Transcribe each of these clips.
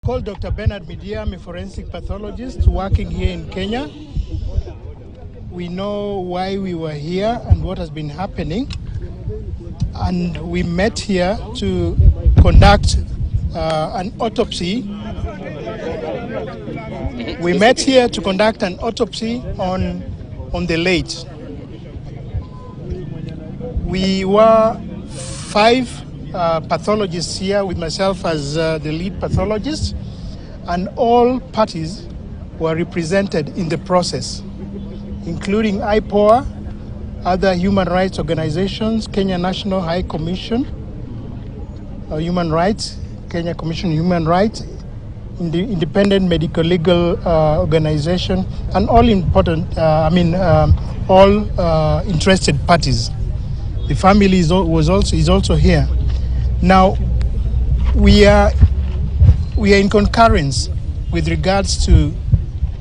Called Dr. Bernard Midia. I'm a forensic pathologist working here in Kenya. We know why we were here and what has been happening. And we met here to conduct an autopsy. We met here to conduct an autopsy on the late. We were 5 pathologists here with myself as the lead pathologist, and all parties were represented in the process, including IPOA, other human rights organizations, Kenya National High Commission, Human Rights, Kenya Commission on Human Rights, Independent Medical Legal Organization, and all important, all interested parties. The family is also here. Now, we are in concurrence with regards to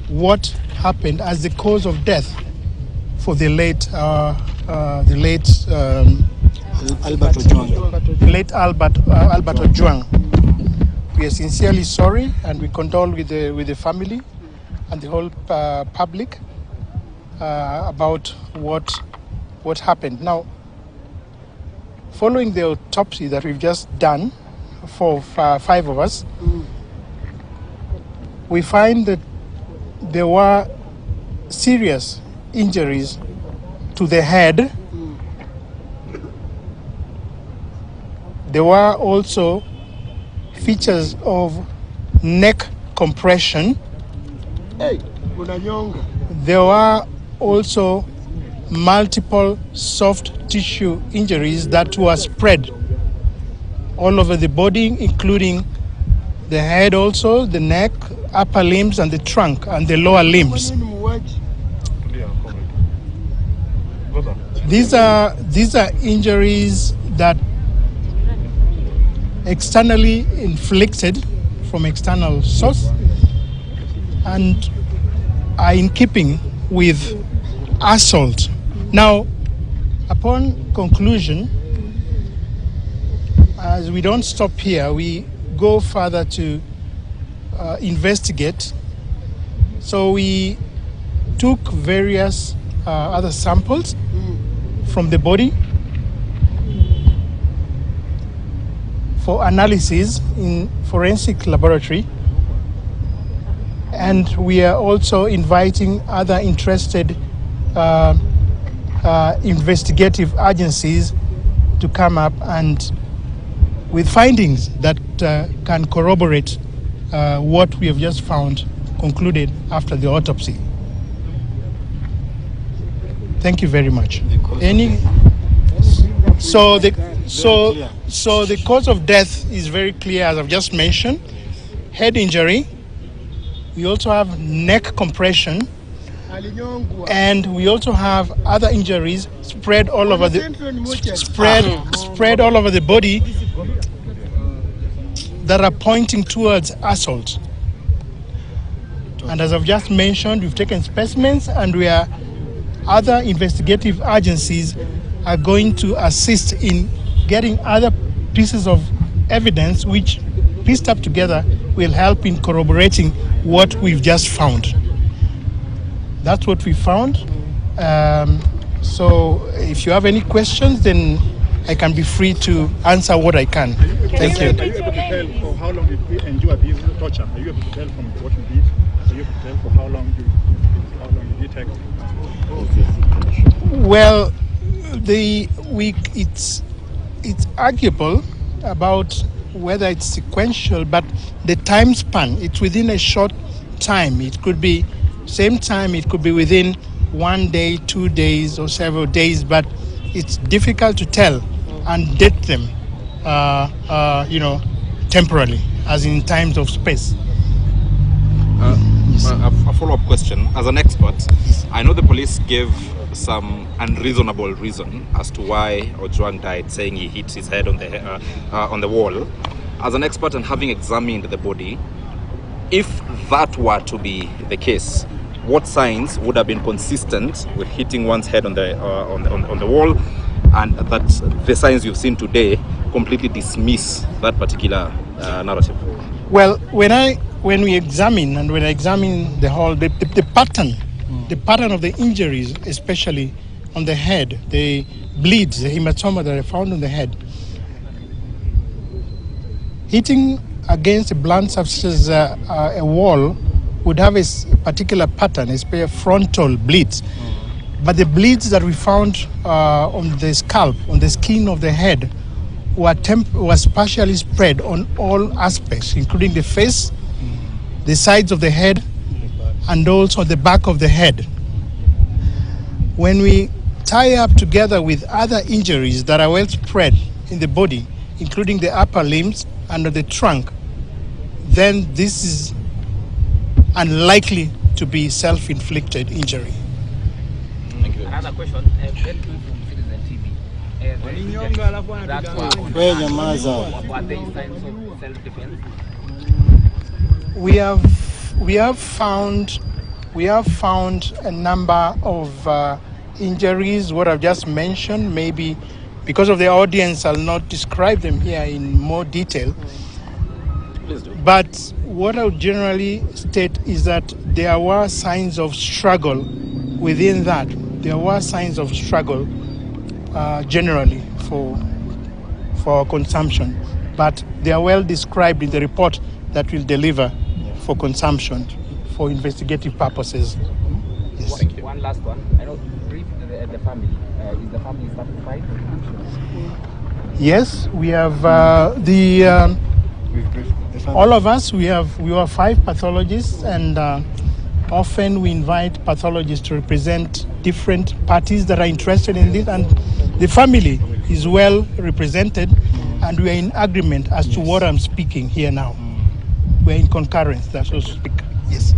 what happened as the cause of death for the late Albert Ojwang. Late Albert Ojwang. We are sincerely sorry, and we condole with the family and the whole public about what happened. Now, following the autopsy that we've just done for 5 of us, we find that there were serious injuries to the head. There were also features of neck compression. There were also multiple soft tissue injuries that were spread all over the body, including the head also, the neck, upper limbs, and the trunk, and the lower limbs. These are injuries that externally inflicted from external source and are in keeping with assault. Now, upon conclusion, as we don't stop here, we go further to investigate. So we took various other samples from the body for analysis in forensic laboratory, and we are also inviting other interested investigative agencies to come up and with findings that can corroborate what we have just found concluded after the autopsy. Thank you very much. So the cause of death is very clear, as I've just mentioned. Head injury. We also have neck compression, and we also have other injuries spread all over the body that are pointing towards assault. And as I've just mentioned, we've taken specimens, and other investigative agencies are going to assist in getting other pieces of evidence which, pieced up together, will help in corroborating what we've just found. That's what we found. So if you have any questions, then I can be free to answer what I can. Thank you. Are you able to tell for how long did we endure this torture? Are you able to tell from what you did? Are you able to tell for how long you take? Well, it's arguable about whether it's sequential, but the time span, it's within a short time. It could be same time, it could be within 1 day, 2 days, or several days, but it's difficult to tell and date them, temporarily, as in times of space. A follow-up question. As an expert, I know the police gave some unreasonable reason as to why Ojwang died, saying he hit his head on the wall. As an expert and having examined the body, if that were to be the case, what signs would have been consistent with hitting one's head on the wall, and that the signs you've seen today completely dismiss that particular narrative? Well, when we examine the whole the pattern of the injuries, especially on the head, the bleeds, the hematoma that are found on the head, hitting against a blunt substance, a wall, would have a particular pattern, a frontal bleeds. But the bleeds that we found on the scalp, on the skin of the head, was partially spread on all aspects, including the face, the sides of the head, and also the back of the head. When we tie up together with other injuries that are well spread in the body, including the upper limbs and the trunk, then this is unlikely to be self-inflicted injury. Thank you. Another question, very quick from Citizen TV. Were they signs of self-defense? We have found a number of injuries. What I've just mentioned, maybe because of the audience, I'll not describe them here in more detail. Please do. But what I would generally state is that there were signs of struggle within that. There were signs of struggle generally for consumption, but they are well described in the report that we'll deliver for consumption for investigative purposes. Yes. Thank you. One last one. I know brief the family. Is the family satisfied? Yes, we have all of us. We are 5 pathologists, and often we invite pathologists to represent different parties that are interested in this, and the family is well represented, and we are in agreement as to what I'm speaking here now. We're in concurrence, that's so to speak. Yes.